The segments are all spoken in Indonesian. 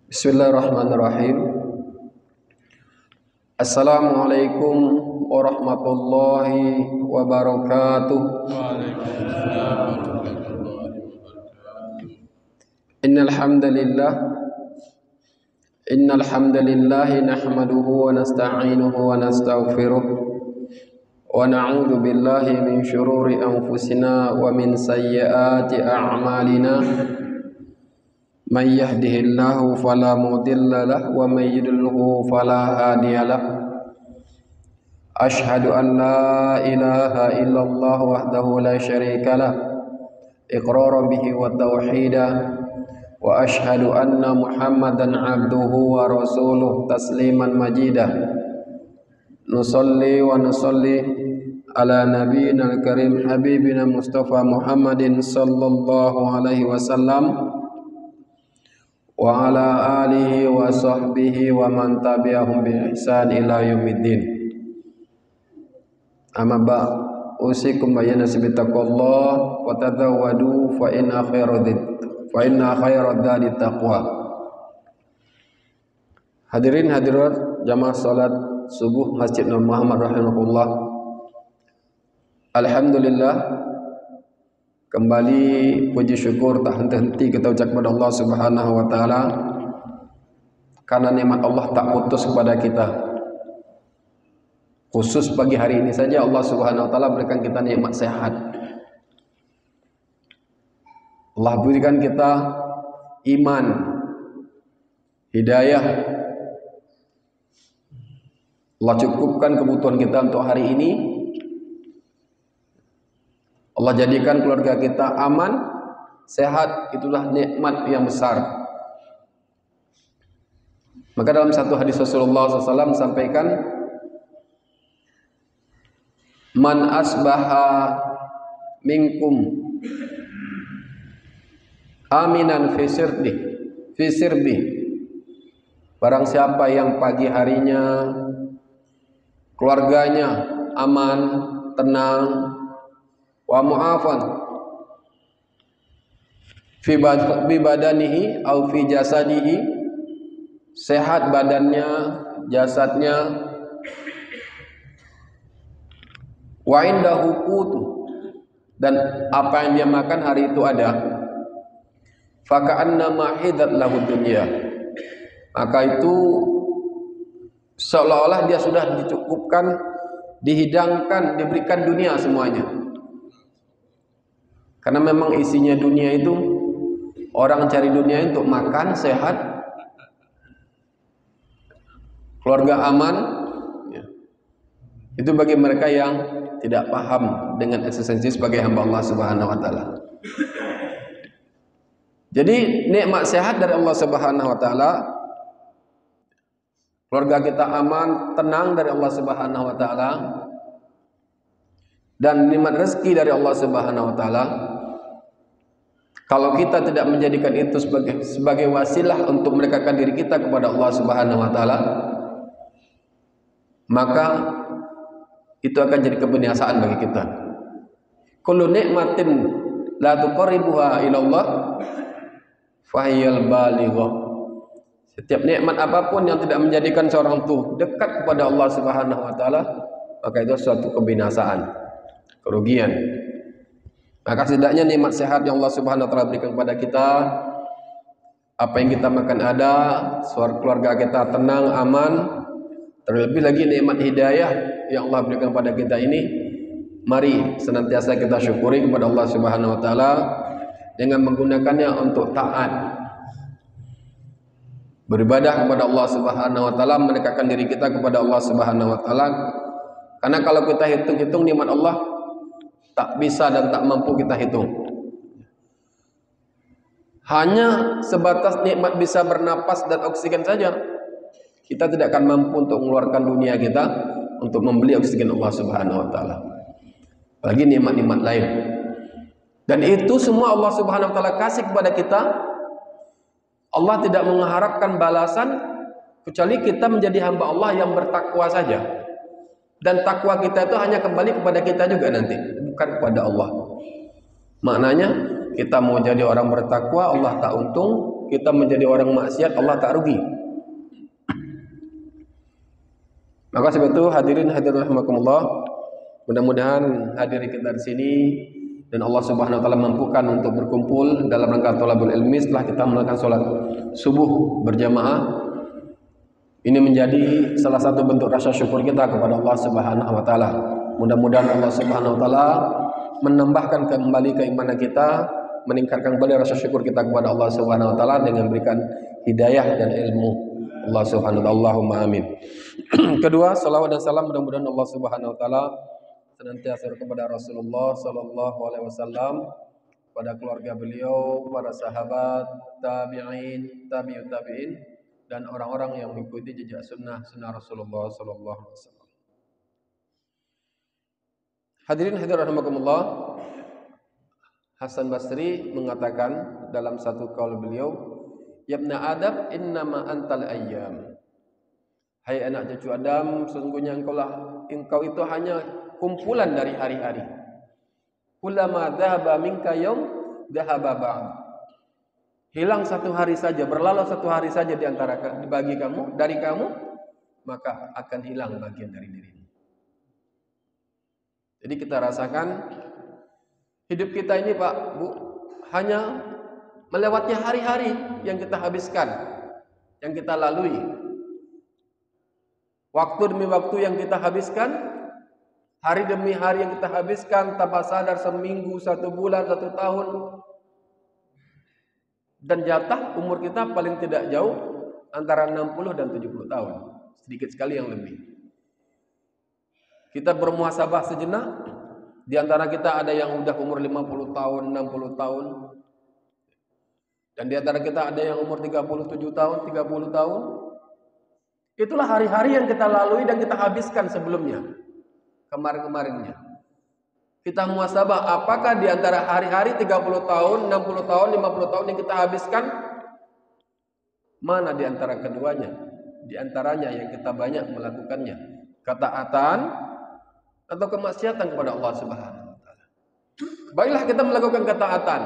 Bismillahirrahmanirrahim. Assalamualaikum warahmatullahi wabarakatuh. Innal hamdalillah nahmaduhu wa nasta'inuhu wa nastaghfiruh wa na'udzu billahi min shururi anfusina wa min sayyiati a'malina. Man yahdihillahu fala mudilla lahu wa man yudlilhu fala hadiya lahu. Ashhadu an la ilaha illallah wahdahu la syarika lah iqraran bihi wa tauhida wa ashhadu anna Muhammadan abduhu wa rasuluh tasliman majida. Nusalli wa nusalli ala nabiyyina al-karim habibina Mustafa Muhammadin sallallahu alaihi wasallam wa ala alihi wa sahbihi wa man tabi'ahum bi ihsan ila yaumiddin. Amma ba usikum bayana sibitaqallah wa tazawwadu fa inna khairadh dzati taqwa. Hadirin hadirat jamaah salat subuh Masjid Nur Muhammad rahimahullah. Alhamdulillah, kembali puji syukur tak henti-henti kita ucap kepada Allah Subhanahu wa taala karena nikmat Allah tak putus kepada kita. Khusus pagi hari ini saja Allah Subhanahu wa taala berikan kita nikmat sehat. Allah berikan kita iman, hidayah. Allah cukupkan kebutuhan kita untuk hari ini. Allah jadikan keluarga kita aman, sehat, itulah nikmat yang besar. Maka dalam satu hadis Rasulullah SAW sampaikan, man asbaha minkum aminan fi sirbi, barang siapa yang pagi harinya keluarganya aman, tenang, wa mu'afan fi badanihi au fi jasadihi, sehat badannya, jasadnya, wa indahu qutu, dan apa yang dia makan hari itu ada, fa ka'annama hidat lahu dunya, maka itu seolah-olah dia sudah dicukupkan, dihidangkan, diberikan dunia semuanya. Karena memang isinya dunia itu, orang cari dunia untuk makan, sehat, keluarga aman, ya. Itu bagi mereka yang tidak paham dengan eksistensi sebagai hamba Allah Subhanahu wa taala. Jadi nikmat sehat dari Allah Subhanahu wa taala, keluarga kita aman, tenang dari Allah Subhanahu wa taala, dan nikmat rezeki dari Allah Subhanahu wa taala. Kalau kita tidak menjadikan itu sebagai wasilah untuk mendekatkan diri kita kepada Allah Subhanahu wa taala, maka itu akan jadi kebinasaan bagi kita. Kullu nikmatin la tuqarribuha ila Allah fahiyyal balighah. Setiap nikmat apapun yang tidak menjadikan seorang itu dekat kepada Allah Subhanahu wa taala, maka itu suatu kebinasaan, kerugian. Maka setidaknya nikmat sehat yang Allah Subhanahu wa taala berikan kepada kita, apa yang kita makan ada, suara keluarga kita tenang, aman, terlebih lagi nikmat hidayah yang Allah berikan kepada kita ini, mari senantiasa kita syukuri kepada Allah Subhanahu wa taala dengan menggunakannya untuk taat, beribadah kepada Allah Subhanahu wa taala, mendekatkan diri kita kepada Allah Subhanahu wa taala. Karena kalau kita hitung-hitung nikmat Allah, tak bisa dan tak mampu kita hitung. Hanya sebatas nikmat bisa bernapas dan oksigen saja, kita tidak akan mampu untuk mengeluarkan dunia kita untuk membeli oksigen Allah Subhanahu wa taala. Lagi nikmat-nikmat lain. Dan itu semua Allah Subhanahu wa taala kasih kepada kita. Allah tidak mengharapkan balasan kecuali kita menjadi hamba Allah yang bertakwa saja. Dan takwa kita itu hanya kembali kepada kita juga nanti, bukan kepada Allah. Maknanya kita mau jadi orang bertakwa, Allah tak untung. kita menjadi orang maksiat, Allah tak rugi. Maka sebab itu hadirin hadirin rahimakumullah, mudah-mudahan hadiri kita di sini dan Allah Subhanahu wa taala mampukan untuk berkumpul dalam rangka thalabul ilmi setelah kita melakukan salat subuh berjamaah. Ini menjadi salah satu bentuk rasa syukur kita kepada Allah Subhanahu wa taala. Mudah-mudahan Allah Subhanahu wa taala menambahkan kembali keimanan kita, meningkatkan kembali rasa syukur kita kepada Allah Subhanahu wa taala dengan memberikan hidayah dan ilmu. Allah Subhanahu wa taala, Allahumma amin. Kedua, salawat dan salam mudah-mudahan Allah Subhanahu wa taala senantiasa kepada Rasulullah sallallahu alaihi wasallam, pada keluarga beliau, para sahabat, tabi'in, tabi'ut tabi'in, dan orang-orang yang mengikuti jejak sunnah Rasulullah sallallahu alaihi wasallam. Hadirin hadirat rahimakumullah, Hasan Basri mengatakan dalam satu qaul beliau, "Ya ibna Adam, innama antal ayyam." Hai anak cucu Adam, sesungguhnya engkau itu hanya kumpulan dari hari-hari. Kullama dhahaba minka yaum dhahaba ba'd. Hilang satu hari saja, berlalu satu hari saja di antara dari kamu, maka akan hilang bagian dari dirimu. Jadi kita rasakan hidup kita ini, Pak, Bu, hanya melewati hari-hari yang kita habiskan, yang kita lalui. Waktu demi waktu yang kita habiskan, hari demi hari yang kita habiskan, tanpa sadar seminggu, 1 bulan, 1 tahun. Dan jatah umur kita paling tidak jauh antara 60 dan 70 tahun. Sedikit sekali yang lebih. Kita bermuhasabah sejenak. Di antara kita ada yang udah umur 50 tahun, 60 tahun. Dan di antara kita ada yang umur 37 tahun, 30 tahun. Itulah hari-hari yang kita lalui dan kita habiskan sebelumnya. Kemarin-kemarinnya. Kita muhasabah apakah di antara hari-hari 30 tahun, 60 tahun, 50 tahun yang kita habiskan, mana di antara keduanya? Di antaranya yang kita banyak melakukannya, ketaatan atau kemaksiatan kepada Allah Subhanahu wa taala. Baiklah kita melakukan ketaatan.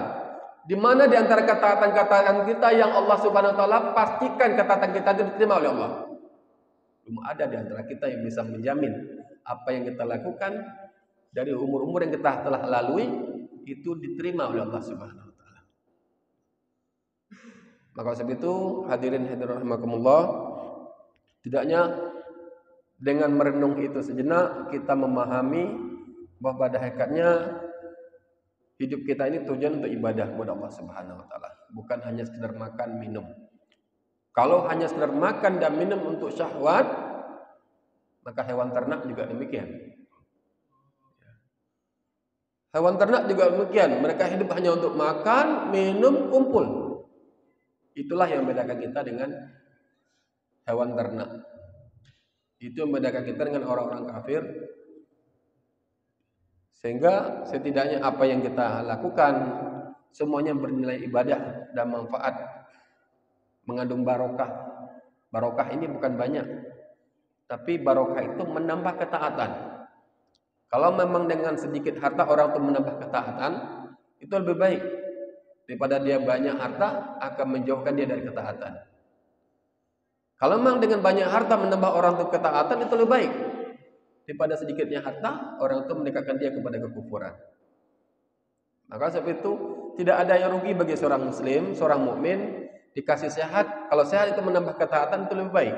Di mana di antara ketaatan-ketaatan kita yang Allah Subhanahu wa taala pastikan ketaatan kita itu diterima oleh Allah? Belum ada di antara kita yang bisa menjamin apa yang kita lakukan dari umur-umur yang kita telah lalui itu diterima oleh Allah Subhanahu wa taala. Maka sebab itu hadirin hadirat rahimakumullah, tidaknya dengan merenung itu sejenak kita memahami bahwa pada hakikatnya hidup kita ini tujuan untuk ibadah kepada Allah Subhanahu wa taala, bukan hanya sekedar makan minum. Kalau hanya sekedar makan dan minum untuk syahwat, maka hewan ternak juga demikian. Hewan ternak juga demikian. Mereka hidup hanya untuk makan, minum, kumpul. Itulah yang membedakan kita dengan hewan ternak. Itu yang membedakan kita dengan orang-orang kafir. Sehingga setidaknya apa yang kita lakukan semuanya bernilai ibadah dan manfaat, mengandung barokah. Barokah ini bukan banyak, tapi barokah itu menambah ketaatan. Kalau memang dengan sedikit harta orang itu menambah ketaatan, itu lebih baik daripada dia banyak harta akan menjauhkan dia dari ketaatan. Kalau memang dengan banyak harta menambah orang itu ketaatan, itu lebih baik daripada sedikitnya harta orang itu mendekatkan dia kepada kekufuran. Maka sebab itu tidak ada yang rugi bagi seorang muslim, seorang mukmin dikasih sehat. Kalau sehat itu menambah ketaatan, itu lebih baik.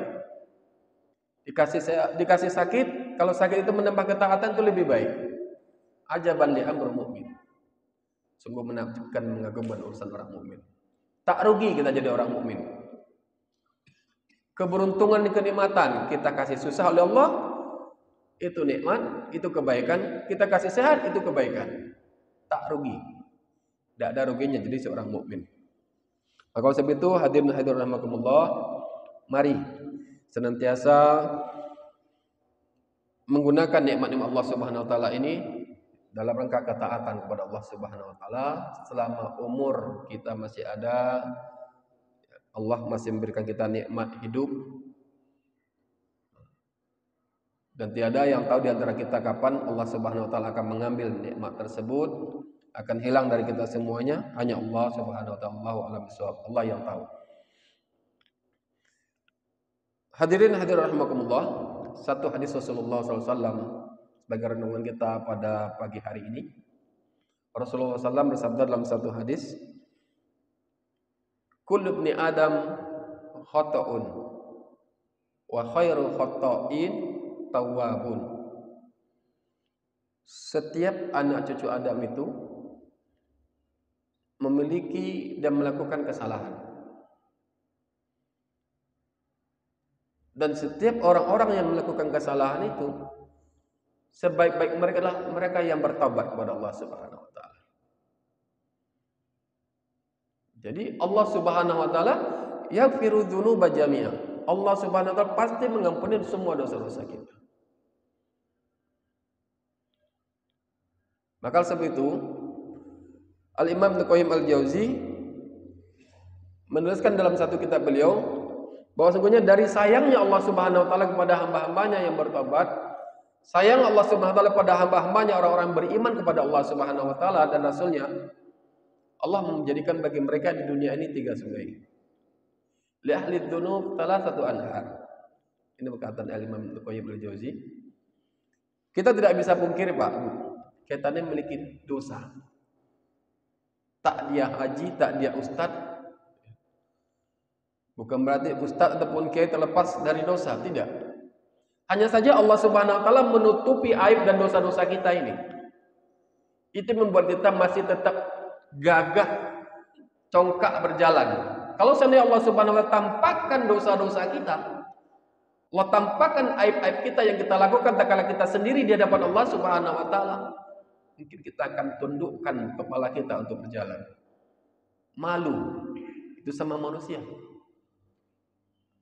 Dikasih sakit, kalau sakit itu menambah ketaatan, itu lebih baik. Ajaban li amrul mukmin. Sungguh menakjubkan, mengagumkan urusan orang mukmin. Tak rugi kita jadi orang mukmin. Keberuntungan dan kenikmatan kita kasih susah oleh Allah, itu nikmat, itu kebaikan. Kita kasih sehat, itu kebaikan. Tak rugi. Tidak ada ruginya jadi seorang mukmin. Maka sebab itu hadirin hadirat rahimakumullah, mari senantiasa menggunakan nikmat-nikmat Allah Subhanahu wa taala ini dalam rangka ketaatan kepada Allah Subhanahu wa taala selama umur kita masih ada. Allah masih memberikan kita nikmat hidup. Dan tiada yang tahu di antara kita kapan Allah Subhanahu wa taala akan mengambil nikmat tersebut, akan hilang dari kita semuanya. Hanya Allah Subhanahu wa taala, Allahu a'lam bishawab. Allah yang tahu. Hadirin hadirat rahimakumullah, satu hadis Rasulullah SAW sebagai renungan kita pada pagi hari ini. Rasulullah SAW bersabda dalam satu hadis, kullu ibni Adam khata'un wa khairul khata'in tawwabun. Setiap anak cucu Adam itu memiliki dan melakukan kesalahan. Dan setiap orang-orang yang melakukan kesalahan itu, sebaik-baik mereka adalah mereka yang bertaubat kepada Allah Subhanahu wa taala. Jadi Allah Subhanahu wa taala yaghfiru dzunuba jami'a. Allah Subhanahu wa taala pasti mengampuni semua dosa-dosa kita. Maka sebab itu Al-Imam Ibnu Qayyim Al-Jauzi menuliskan dalam satu kitab beliau bahwa sesungguhnya dari sayangnya Allah Subhanahu wa taala kepada hamba-hambanya yang bertobat, sayang Allah Subhanahu wa taala kepada hamba-hambanya orang-orang beriman kepada Allah Subhanahu wa taala dan Rasulnya, Allah menjadikan bagi mereka di dunia ini 3 sungai. Li ahli dzunub satu anhar. Ini perkataan Al-Imam Ibnu Qayyim Al-Jauzi. Kita tidak bisa pungkiri, Pak, kita ini memiliki dosa. Tak dia haji, tak dia ustadz. Bukan berarti ustadz ataupun kiai terlepas dari dosa, tidak. Hanya saja Allah Subhanahu wa taala menutupi aib dan dosa-dosa kita ini. Itu membuat kita masih tetap gagah congkak berjalan. Kalau seandainya Allah Subhanahu wa taala tampakkan dosa-dosa kita, Allah tampakkan aib-aib kita yang kita lakukan tak kala kita sendiri di hadapan Allah Subhanahu wa taala, mungkin kita akan tundukkan kepala kita untuk berjalan. Malu itu sama manusia,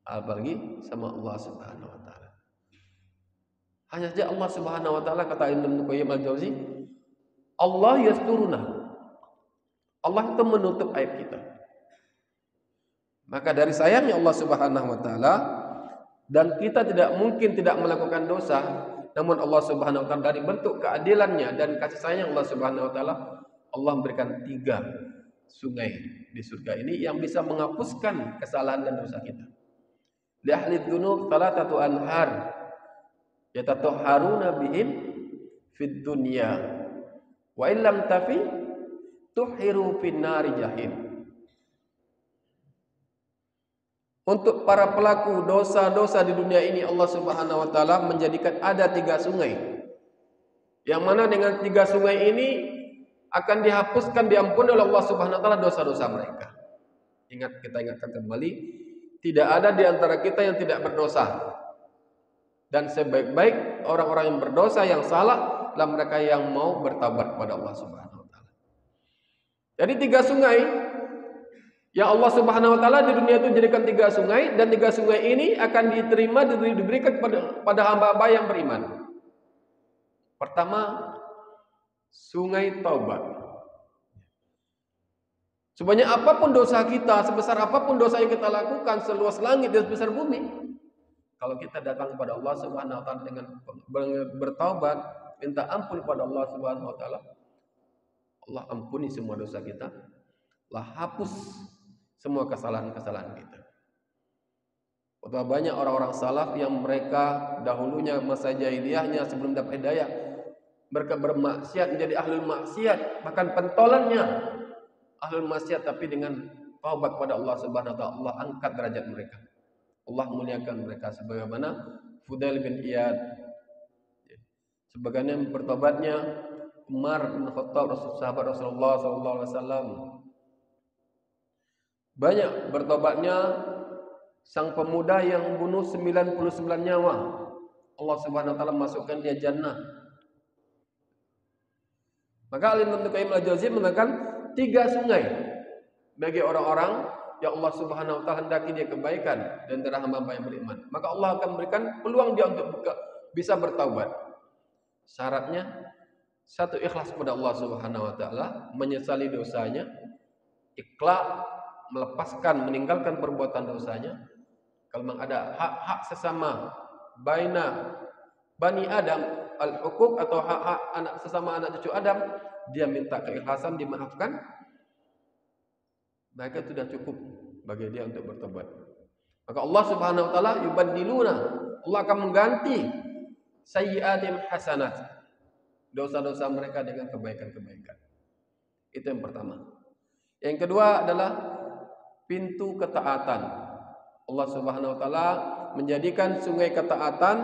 apalagi sama Allah Subhanahu wa taala. Hanya saja Allah Subhanahu wa taala, kata Ibnu Qayyim Al-Jauzi, Allah yasturuna. Allah itu menutup aib kita. Maka dari sayangnya Allah Subhanahu wa taala, dan kita tidak mungkin tidak melakukan dosa, namun Allah Subhanahu wa taala dari bentuk keadilannya dan kasih sayang Allah Subhanahu wa taala, Allah memberikan 3 sungai di surga ini yang bisa menghapuskan kesalahan dan dosa kita. Li ahli dzunub salatatu anhar yatatahharuna bihim fid dunya wa illam tafi tuhiru fin nari jahim. Untuk para pelaku dosa-dosa di dunia ini, Allah Subhanahu wa taala menjadikan ada 3 sungai. Yang mana dengan 3 sungai ini akan dihapuskan, diampuni oleh Allah Subhanahu wa taala dosa-dosa mereka. Kita ingatkan kembali, tidak ada di antara kita yang tidak berdosa. Dan sebaik-baik orang-orang yang berdosa, yang salah, adalah mereka yang mau bertaubat kepada Allah Subhanahu wa taala. Jadi 3 sungai yang Allah Subhanahu wa taala di dunia itu jadikan 3 sungai, dan 3 sungai ini akan diterima, diberikan pada hamba-hamba yang beriman. Pertama, sungai taubat. Sebanyak apapun dosa kita, sebesar apapun dosa yang kita lakukan, seluas langit dan sebesar bumi, kalau kita datang kepada Allah Subhanahu wa taala dengan bertaubat, minta ampun kepada Allah Subhanahu wa taala, Allah ampuni semua dosa kita. Allah hapus semua kesalahan-kesalahan kita. Betapa banyak orang-orang salaf yang mereka dahulunya masa jahiliyahnya sebelum dapat hidayah, mereka bermaksiat menjadi ahlul maksiat, bahkan pentolannya ahlul maksiat, tapi dengan taubat kepada Allah Subhanahu wa taala, Allah angkat derajat mereka. Allah muliakan mereka, sebagaimana Fudail bin Iyad, sebagaimana bertobatnya Umar bin Khattab, sahabat Rasulullah sallallahu alaihi wasallam. Banyak bertobatnya sang pemuda yang bunuh 99 nyawa. Allah Subhanahu wa taala masukkan dia jannah. Maka Al-Imam Ibnu Qayyim Al-Jauzi mengatakan 3 sungai bagi orang-orang yang Allah Subhanahu wa taala hendaki dia kebaikan dan dari hamba-hamba yang beriman. Maka Allah akan memberikan peluang dia untuk bisa bertaubat. Syaratnya 1, ikhlas kepada Allah Subhanahu wa taala, menyesali dosanya, ikhlas melepaskan, meninggalkan perbuatan dosanya. Kalau memang ada hak-hak sesama baina Bani Adam, al-hukuk atau hak-hak anak sesama anak cucu Adam, dia minta keikhlasan, dimaafkan, maka sudah cukup bagi dia untuk bertobat. Maka Allah Subhanahu wa taala yubaddiluna, Allah akan mengganti sayyi'atim hasanat, dosa-dosa mereka dengan kebaikan-kebaikan. Itu yang pertama. Yang kedua adalah pintu ketaatan. Allah Subhanahu wa taala menjadikan sungai ketaatan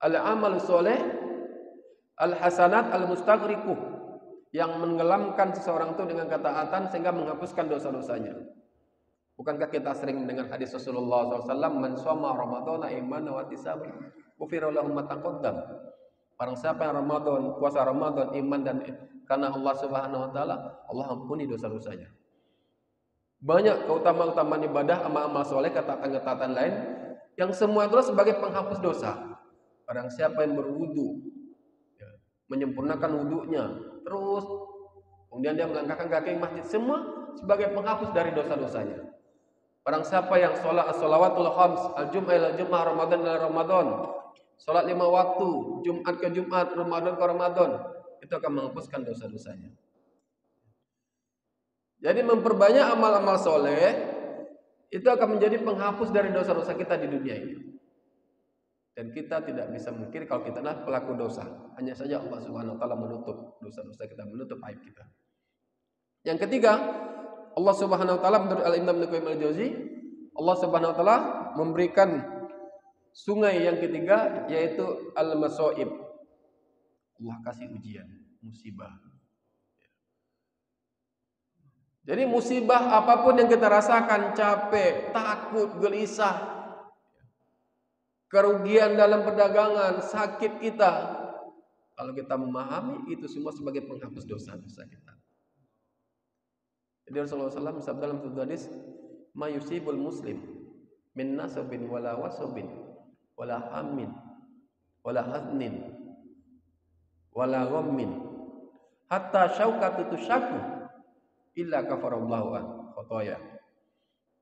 al-amal soleh al-hasanat al-mustaghriqu, yang menenggelamkan seseorang itu dengan ketaatan sehingga menghapuskan dosa-dosanya. Bukankah kita sering dengan hadis Rasulullah SAW, man shoma ramadhana imanan wa ihtisaban ghufira lahu ma taqaddam. Barang siapa yang Ramadan, puasa Ramadan iman dan karena Allah Subhanahu wa taala, Allah ampuni dosa-dosanya. Banyak keutamaan-keutamaan ibadah, amal-amal soleh, ketaatan-ketaatan lain yang semua itu sebagai penghapus dosa. Barang siapa yang berwudu, menyempurnakan wudunya, terus kemudian dia melangkahkan kaki ke masjid, semua sebagai penghapus dari dosa-dosanya. Barang siapa yang sholat as-shalawatul khams, al-jum'ah ila jum'ah, Ramadan ila Ramadan, sholat 5 waktu, Jumat ke Jumat, Ramadan ke Ramadan, itu akan menghapuskan dosa-dosanya. Jadi memperbanyak amal-amal soleh itu akan menjadi penghapus dari dosa-dosa kita di dunia ini. Dan kita tidak bisa mungkir kalau kita adalah pelaku dosa. Hanya saja Allah Subhanahu wa taala menutup dosa-dosa kita, menutup aib kita. Yang ketiga, Allah Subhanahu wa taala menurut Al-Imam Ibnu Qayyim Al-Jauzi, Allah Subhanahu wa taala memberikan sungai yang ketiga yaitu al-masaib. Allah kasih ujian, musibah. Jadi musibah apapun yang kita rasakan, capek, takut, gelisah, kerugian dalam perdagangan, sakit kita, kalau kita memahami itu semua sebagai penghapus dosa-dosa kita. Jadi Rasulullah SAW bersabda dalam satu hadis, "Ma yusibul muslim min nasabin wala wasabin wala hammin wala haznin wala ghammin hatta syaukatu tusyaku illa kafarallahu an khotoya."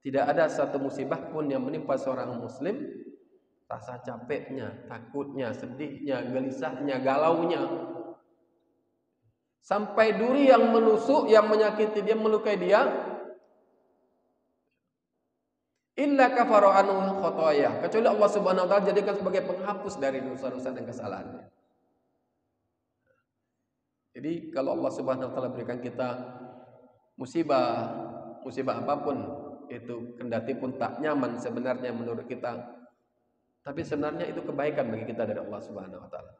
Tidak ada satu musibah pun yang menimpa seorang muslim, rasa capeknya, takutnya, sedihnya, gelisahnya, galaunya, sampai duri yang menusuk, yang menyakiti dia, melukai dia, illa kafaru anhu khotoya, kecuali Allah Subhanahu wa taala jadikan sebagai penghapus dari dosa-dosa dan kesalahannya. Jadi kalau Allah Subhanahu wa taala berikan kita musibah apapun itu, kendati pun tak nyaman sebenarnya menurut kita, tapi sebenarnya itu kebaikan bagi kita dari Allah Subhanahu wa taala.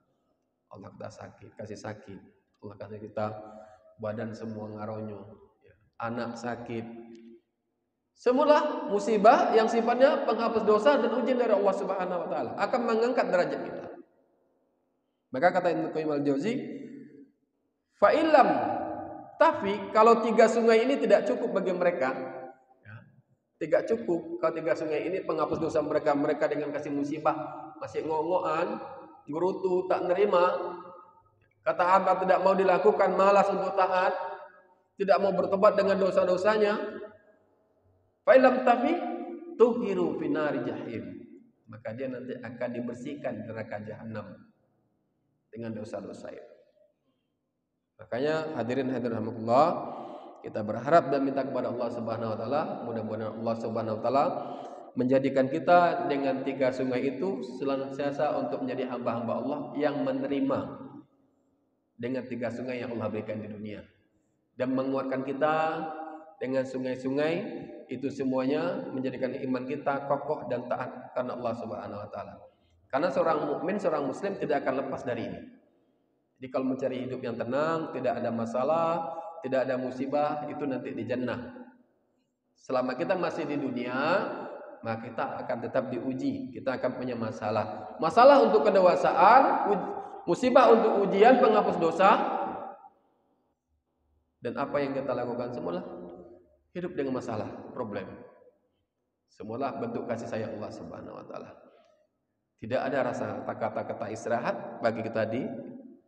Allah kita sakit, kasih sakit, Allah kasih kita badan semua ngaronyo, anak sakit, semula musibah yang sifatnya penghapus dosa dan ujian dari Allah Subhanahu wa taala, akan mengangkat derajat kita. Maka kata Ibnu Qayyim Al-Jauzi, fa illam tapi kalau 3 sungai ini tidak cukup bagi mereka, tidak cukup kalau 3 sungai ini penghapus dosa mereka, mereka dengan kasih musibah masih ngong-ngongan, gerutu, tak nerima, ketaatan tidak mau dilakukan, malas untuk taat, tidak mau bertobat dengan dosa-dosanya, fa'ilam tapi tuhiru finari jahim, maka dia nanti akan dibersihkan di neraka jahanam dengan dosa-dosa itu. Makanya hadirin rahimakumullah, kita berharap dan minta kepada Allah Subhanahu wa taala, mudah-mudahan Allah Subhanahu wa taala menjadikan kita dengan 3 sungai itu senantiasa untuk menjadi hamba-hamba Allah yang menerima dengan 3 sungai yang Allah berikan di dunia, dan menguatkan kita dengan sungai-sungai itu semuanya menjadikan iman kita kokoh dan taat karena Allah Subhanahu wa taala. Karena seorang mukmin, seorang muslim tidak akan lepas dari ini. Jadi kalau mencari hidup yang tenang, tidak ada masalah, tidak ada musibah, itu nanti di jannah. Selama kita masih di dunia, maka kita akan tetap diuji, kita akan punya masalah. Masalah untuk kedewasaan, musibah untuk ujian, penghapus dosa. Dan apa yang kita lakukan semula hidup dengan masalah, problem. Semula bentuk kasih sayang Allah Subhanahu wa taala. Tidak ada rasa kata-kata istirahat bagi kita di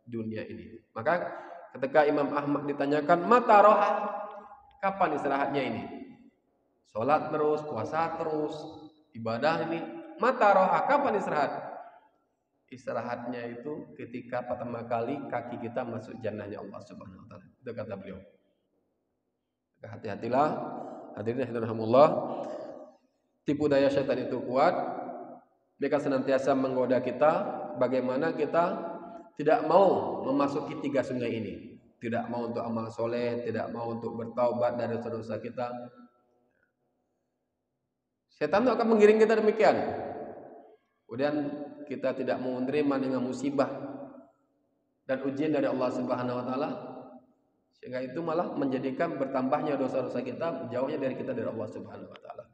dunia ini. Maka ketika Imam Ahmad ditanyakan mata roha, kapan istirahatnya ini? Sholat terus, puasa terus, ibadah ini, mata roha, kapan istirahat? Istirahatnya itu ketika pertama kali kaki kita masuk jannahnya Allah Subhanahu wa taala. Itu kata beliau. Hati-hatilah hadirin rahimakumullah. 3 tipu daya syaitan itu kuat, mereka senantiasa menggoda kita. Bagaimana kita tidak mau memasuki 3 sungai ini, tidak mau untuk amal soleh, tidak mau untuk bertaubat dari dosa-dosa kita. Setan itu akan menggiring kita demikian. Kemudian kita tidak mau menerima dengan musibah dan ujian dari Allah Subhanahu wa taala, sehingga itu malah menjadikan bertambahnya dosa-dosa kita, jauhnya dari kita dari Allah Subhanahu wa taala.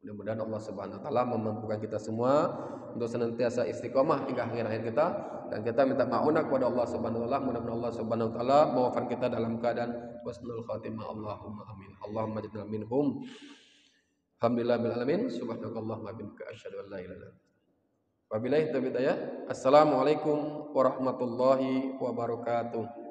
Mudah-mudahan Allah Subhanahu wa taala memampukan kita semua untuk senantiasa istiqomah hingga akhir kita, dan kita minta maunah kepada Allah Subhanahu wa taala. Mudah-mudahan Allah Subhanahu wa taala mewafatkan kita dalam keadaan husnul khatimah. Allahumma amin. Allahumma ja'alna minhum. Alhamdulillahil alamin. Subhanakallahumma wa bihamdika asyhadu an la ilaha illa anta. Wabillahi taufiq hidayah. Assalamualaikum warahmatullahi wabarakatuh.